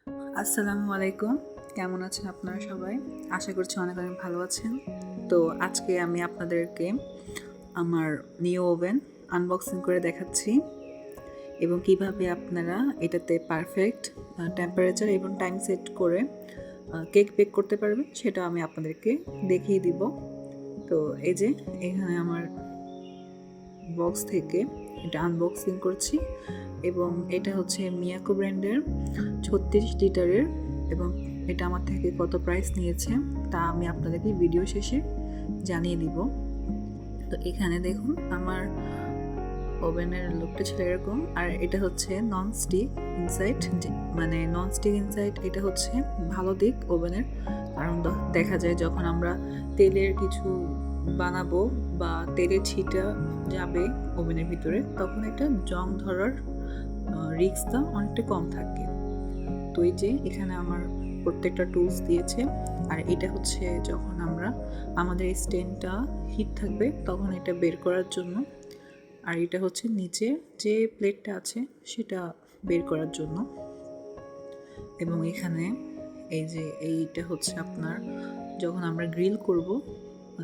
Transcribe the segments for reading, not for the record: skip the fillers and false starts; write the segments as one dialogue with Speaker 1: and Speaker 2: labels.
Speaker 1: আসসালামু আলাইকুম। কেমন আছেন আপনারা সবাই? আশা করছি অনেক ভালো আছেন। তো আজকে আমি আপনাদেরকে আমার নিউ ওভেন আনবক্সিং করে দেখাচ্ছি এবং কিভাবে আপনারা এটাতে পারফেক্ট টেম্পারেচার এবং টাইম সেট করে কেক বেক করতে পারবেন সেটাও আমি আপনাদেরকে দেখিয়ে দিব। তো এই যে এখানে আমার বক্স থেকে এটা আনবক্সিং করছি এবং এটা হচ্ছে মিয়াকো ব্র্যান্ডের 36 লিটারের এবং এটা আমার থেকে কত প্রাইস নিয়েছে তা আমি আপনাদেরকে ভিডিও শেষে জানিয়ে দিব। তো এখানে দেখুন আমার ওভেনের লুকটা ছিল এরকম, আর এটা হচ্ছে নন স্টিক ইনসাইড, মানে নন স্টিক ইনসাইড এটা হচ্ছে ভালো দিক ওভেনের। কারণ দেখা যায় যখন আমরা তেলের কিছু বানাবো বা তেলের ছিটা যাবে ওভেনের ভিতরে, তখন একটা জং ধরার রিস্কটা অনেকটা কম থাকে। তো এই যে এখানে আমার প্রত্যেকটা টুলস দিয়েছে, আর এটা হচ্ছে যখন আমরা আমাদের স্ট্যান্ডটা হিট থাকবে তখন এটা বের করার জন্য, আর এটা হচ্ছে নিচে যে প্লেটটা আছে সেটা বের করার জন্য। এবং এখানে এই যে এইটা হচ্ছে আপনার যখন আমরা গ্রিল করব,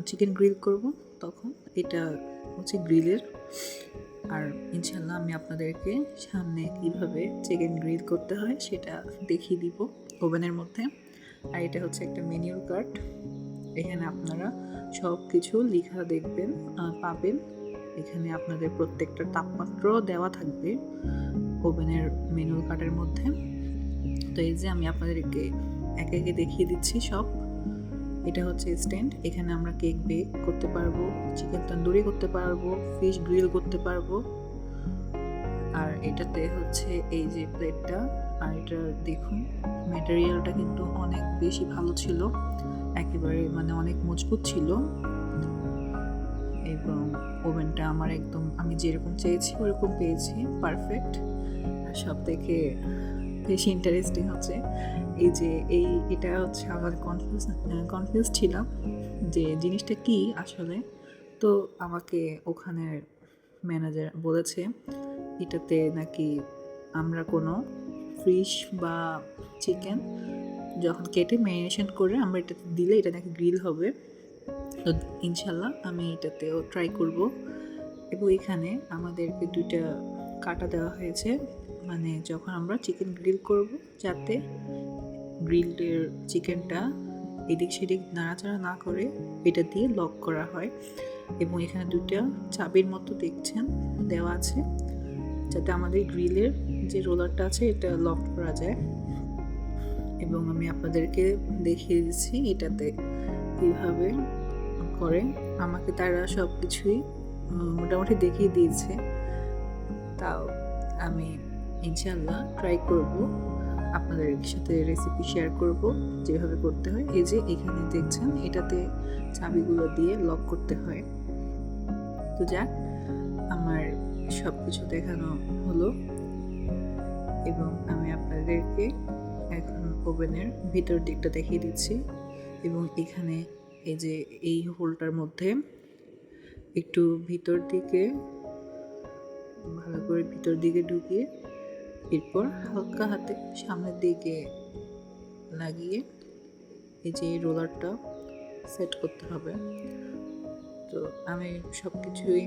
Speaker 1: চিকেন গ্রিল করব, তখন এটা হচ্ছে গ্রিলের। আর ইনশাল্লাহ আমি আপনাদেরকে সামনে কিভাবে চিকেন গ্রিল করতে হয় সেটা দেখিয়ে দিব ওভেনের মধ্যে। আর এটা হচ্ছে একটা মেনুর কার্ড, এখানে আপনারা সব কিছু লেখা দেখবেন, পাবেন। এখানে আপনাদের প্রত্যেকটা তাপমাত্রাও দেওয়া থাকবে ওভেনের মেনু কার্ডের মধ্যে। তো এই যে আমি আপনাদেরকে একে একে দেখিয়ে দিচ্ছি সব। এটা হচ্ছে স্ট্যান্ড, এখানে আমরা কেক বেক করতে পারবো, চিকেন তন্দুরি করতে পারবো, ফিশ গ্রিল করতে পারবো। আর এটাতে হচ্ছে এই যে প্লেটটা, আর এটা দেখুন ম্যাটেরিয়ালটা কিন্তু অনেক বেশি ভালো ছিল, একেবারে মানে অনেক মজবুত ছিল। এবং ওভেনটা আমার একদম আমি যেরকম চেয়েছি ওরকম পেয়েছি, পারফেক্ট। আর সব থেকে বেশি ইন্টারেস্টিং হচ্ছে এই যে এটা হচ্ছে আমার কনফিউজ ছিলাম যে জিনিসটা কি আসলে। তো আমাকে ওখানের ম্যানেজার বলেছে এটাতে নাকি আমরা কোনো ফিশ বা চিকেন যখন কেটে ম্যারিনেশন করে আমরা এটাতে দিলে এটা নাকি গ্রিল হবে। তো ইনশাল্লাহ আমি এটাতেও ট্রাই করব। এবং এখানে আমাদেরকে দুইটা কাটা দেওয়া হয়েছে, মানে যখন আমরা চিকেন গ্রিল করব যাতে গ্রিলের চিকেনটা এদিক সেদিক নাড়াচাড়া না করে এটা দিয়ে লক করা হয়। এবং এখানে দুইটা চাবির মতো দেখছেন দেওয়া আছে, যাতে আমাদের গ্রিলের যে রোলারটা আছে এটা লক করা যায়। এবং আমি আপনাদেরকে দেখিয়ে দিচ্ছি এটাতে কীভাবে করে। আমাকে তারা সব কিছুই মোটামুটি দেখিয়ে দিয়েছে, তাও আমি ইনশাল্লাহ ট্রাই করব, আপনাদের সাথে রেসিপি শেয়ার করব যেভাবে করতে হয়। এই যে এখানে দেখছেন এটাতে চাবিগুলো দিয়ে লক করতে হয়। তো যাক, আমার সব কিছু দেখানো হলো এবং আমি আপনাদেরকে এখন ওভেনের ভিতর দিকটা দেখিয়ে দিচ্ছি। এবং এখানে এই যে এই হোলটার মধ্যে একটু ভিতর দিকে ভালো করে ভিতর দিকে ঢুকিয়ে এরপর হালকা হাতে সামনের দিকে লাগিয়ে এই যে রোলারটা সেট করতে হবে। তো আমি সব কিছুই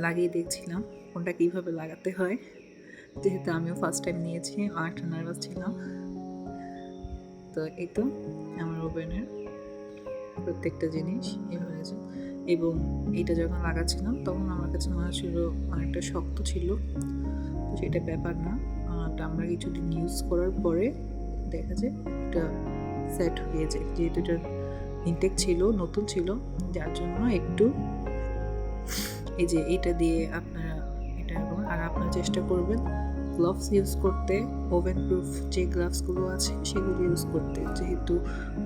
Speaker 1: লাগিয়ে দেখছিলাম কোনটা কীভাবে লাগাতে হয়, যেহেতু আমিও ফার্স্ট টাইম নিয়েছি, অনেকটা নার্ভাস ছিলাম। তো এই তো আমার ওভেনের প্রত্যেকটা জিনিস এভাবে আছে। এবং এটা যখন লাগাচ্ছিলাম তখন আমার কাছে মনে হচ্ছিল অনেকটা শক্ত ছিল, তো সেটা ব্যাপার না। এটা আমরা কিছুদিন ইউজ করার পরে দেখা যায় এটা সেট হয়ে যায়, যেহেতু এটা ইনটেক ছিল, নতুন ছিল, যার জন্য একটু এই যে এটা দিয়ে আপনারা এটা করুন। আর আপনারা চেষ্টা করবেন গ্লাভস ইউজ করতে, ওভেন প্রুফ যে গ্লাভসগুলো আছে সেগুলো ইউজ করতে, যেহেতু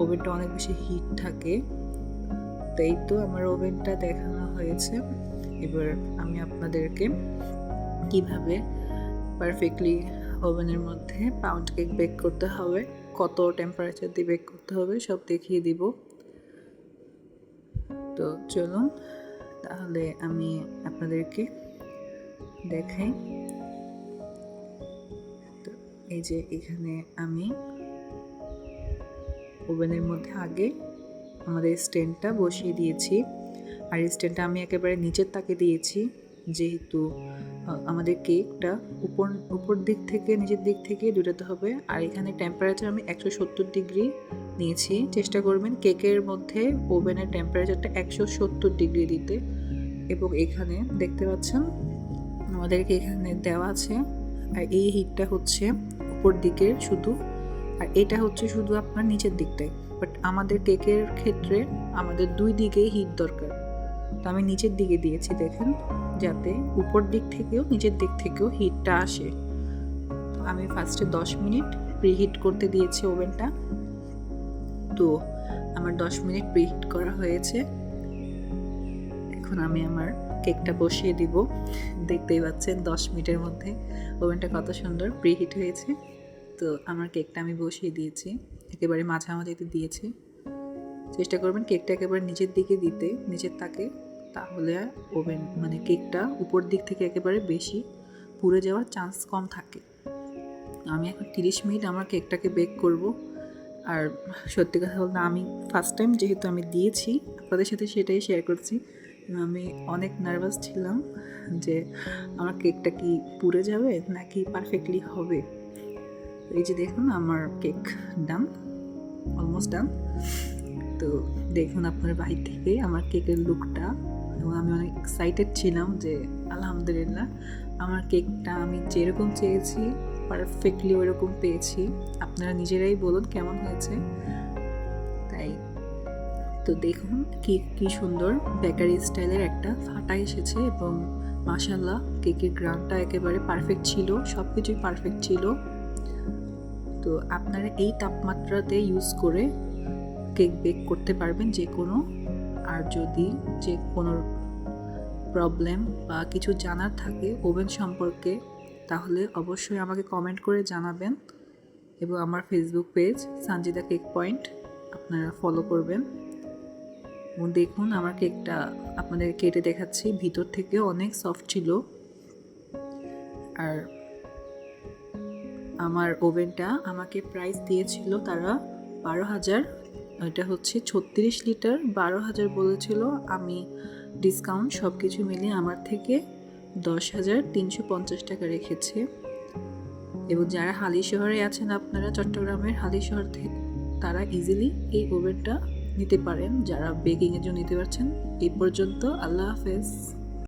Speaker 1: ওভেনটা অনেক বেশি হিট থাকে। তো এই তো আমার ওভেনটা দেখানো হয়েছে। এবার আমি আপনাদেরকে কিভাবে পারফেক্টলি ওভেনের মধ্যে পাউন্ড কেক বেক করতে হবে, কত টেম্পারেচার দিয়ে বেক করতে হবে সব দেখিয়ে দিব। তো চলুন তাহলে আমি আপনাদেরকে দেখাই। তো এই যে এখানে আমি ওভেনের মধ্যে আগে আমাদের স্ট্যান্ডটা বসিয়ে দিয়েছি, আর স্ট্যান্ডটা আমি একেবারে নিচের তাকে দিয়েছি, যেহেতু আমাদের কেকটা উপর দিক থেকে নিচের দিক থেকে দুটাতে হবে। আর এখানে টেম্পারেচার আমি 170 ডিগ্রি নিয়েছি। চেষ্টা করবেন কেকের মধ্যে ওভেনের টেম্পারেচারটা 170 ডিগ্রি দিতে। এবং এখানে দেখতে পাচ্ছেন আমাদেরকে এখানে দেওয়া আছে, আর এই হিটটা হচ্ছে উপর দিকের শুধু, আর এটা হচ্ছে শুধু আপনার নিচের দিকটাই। বাট আমাদের কেকের ক্ষেত্রে আমাদের দুই দিকেই হিট দরকার, তো আমি নিচের দিকে দিয়েছি দেখেন, যাতে উপর দিক থেকেও নিচের দিক থেকেও হিটটা আসে। তো আমি ফার্স্টে 10 মিনিট প্রিহিট করতে দিয়েছি ওভেনটা। তো আমার 10 মিনিট প্রিহিট করা হয়েছে। এখন আমি আমার কেকটা বসিয়ে দিব। দেখতেই পাচ্ছেন 10 মিনিটের মধ্যে ওভেনটা কত সুন্দর প্রিহিট হয়েছে। তো আমার কেকটা আমি বসিয়ে দিয়েছি, একেবারে মাঝামাঝিতে দিয়েছি। চেষ্টা করবেন কেকটা একেবারে নিচের দিকে দিতে, নিচের তাকে, তাহলে ওভেন মানে কেকটা উপর দিক থেকে একেবারে বেশি পুড়ে যাওয়ার চান্স কম থাকে। আমি এখন 30 মিনিট আমার কেকটাকে বেক করব। আর সত্যি কথা বলতে আমি ফার্স্ট টাইম যেহেতু আমি দিয়েছি, আপনাদের সাথে সেটাই শেয়ার করছি। আমি অনেক নার্ভাস ছিলাম যে আমার কেকটা কি পুড়ে যাবে নাকি পারফেক্টলি হবে। এই যে দেখুন আমার কেক ডান, অলমোস্ট ডান। তো দেখুন আপনার বাহির থেকে আমার কেকের লুকটা, এবং আমি অনেক এক্সাইটেড ছিলাম যে আলহামদুলিল্লাহ আমার কেকটা আমি যেরকম চেয়েছি পারফেক্টলি ওইরকম পেয়েছি। আপনারা নিজেরাই বলুন কেমন হয়েছে। তাই তো দেখুন কি সুন্দর বেকারি স্টাইলের একটা ফাটা এসেছে, এবং মাশাআল্লাহ কেকের গ্রাউন্ডটা একেবারে পারফেক্ট ছিল, সব কিছুই পারফেক্ট ছিল। তো আপনারা এই তাপমাত্রাতে ইউজ করে কেক বেক করতে পারবেন যে কোনো। আর যদি যে কোনো প্রবলেম বা কিছু জানার থাকে ওভেন সম্পর্কে, তাহলে অবশ্যই আমাকে কমেন্ট করে জানাবেন, এবং আমার Facebook page Sanjida cake point আপনারা ফলো করবেন। এবং দেখুন আমার কেকটা আপনাদের কেটে দেখাচ্ছি, ভিতর থেকে অনেক সফট ছিল। আর আমার ওভেনটা আমাকে প্রাইস দিয়েছিল তারা 12,000, এটা হচ্ছে 36 লিটার, 12,000 বলেছিল। আমি ডিসকাউন্ট সব কিছু মিলিয়ে আমার থেকে 10,350 টাকা রেখেছে। এবং যারা হালি শহরে আছেন, আপনারা চট্টগ্রামের হালি শহর থেকে, তারা ইজিলি এই ওভেনটা নিতে পারেন, যারা বেকিংয়ের জন্য নিতে পারছেন। এই পর্যন্ত, আল্লাহ হাফেজ।